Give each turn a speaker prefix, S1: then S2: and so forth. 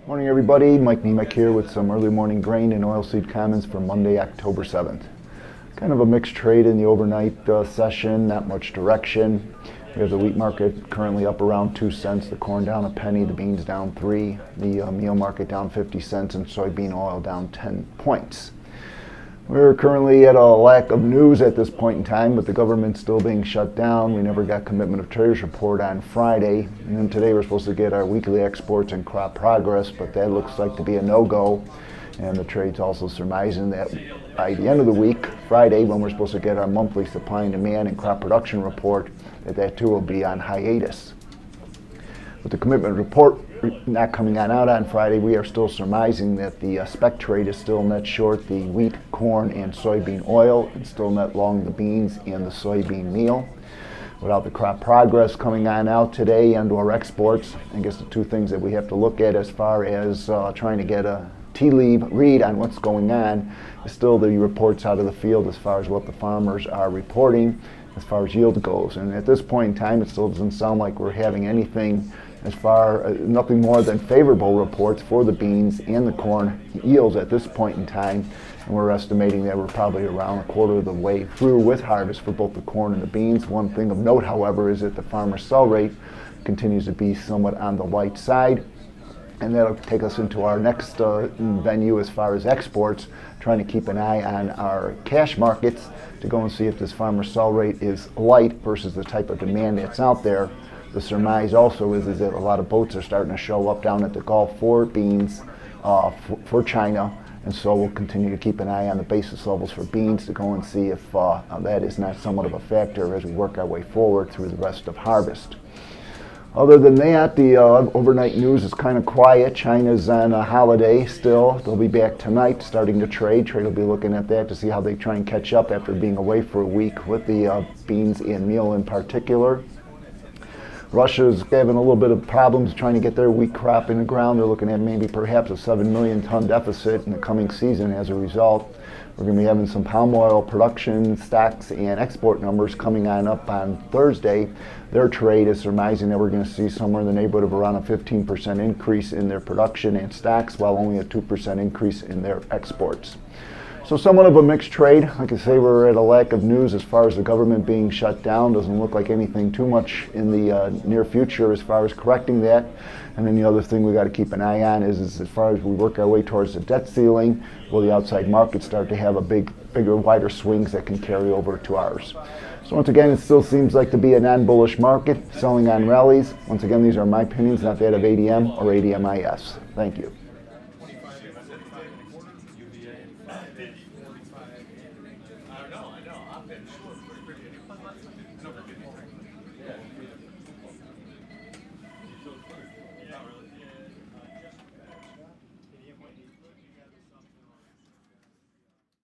S1: Morning everybody, Mike Niemiec here with some early morning grain and oilseed comments for Monday, October 7th. Kind of a mixed trade in the overnight session, not much direction. We have the wheat market currently up around 2 cents, the corn down a penny, the beans down 3, the meal market down 50 cents, and soybean oil down 10 points. We're currently at a lack of news at this point in time, with the government still being shut down. We never got commitment of traders report on Friday, and then today we're supposed to get our weekly exports and crop progress, but that looks like to be a no-go. And the trade's also surmising that by the end of the week, Friday, when we're supposed to get our monthly supply and demand and crop production report, that too will be on hiatus. With the commitment report not coming out on Friday, we are still surmising that the spec trade is still net short the wheat, corn, and soybean oil, and still net long the beans and the soybean meal. Without the crop progress coming on out today and our exports, I guess the two things that we have to look at as far as trying to get a tea leaf read on what's going on is still the reports out of the field as far as what the farmers are reporting as far as yield goes. And at this point in time, it still doesn't sound like we're having anything as far nothing more than favorable reports for the beans and the corn yields at this point in time. And we're estimating that we're probably around a quarter of the way through with harvest for both the corn and the beans. One thing of note, however, is that the farmer sell rate continues to be somewhat on the light side. And that'll take us into our next venue as far as exports, trying to keep an eye on our cash markets to go and see if this farmer sell rate is light versus the type of demand that's out there. The surmise also is that a lot of boats are starting to show up down at the Gulf for beans for China, and so we'll continue to keep an eye on the basis levels for beans to go and see if that is not somewhat of a factor as we work our way forward through the rest of harvest. Other than that, the overnight news is kind of quiet. China's on a holiday still. They'll be back tonight starting to trade. Trade will be looking at that to see how they try and catch up after being away for a week with the beans and meal in particular. Russia's having a little bit of problems trying to get their wheat crop in the ground. They're looking at maybe perhaps a 7 million ton deficit in the coming season as a result. We're going to be having some palm oil production, stocks, and export numbers coming on up on Thursday. Their trade is surmising that we're going to see somewhere in the neighborhood of around a 15% increase in their production and stocks, while only a 2% increase in their exports. So somewhat of a mixed trade. Like I say, we're at a lack of news as far as the government being shut down. Doesn't look like anything too much in the near future as far as correcting that. And then the other thing we got to keep an eye on is as far as we work our way towards the debt ceiling, will the outside market start to have a bigger, wider swings that can carry over to ours. So once again, it still seems like to be a non-bullish market, selling on rallies. Once again, these are my opinions, not that of ADM or ADMIS. Thank you.
S2: I know. I've been short for pretty.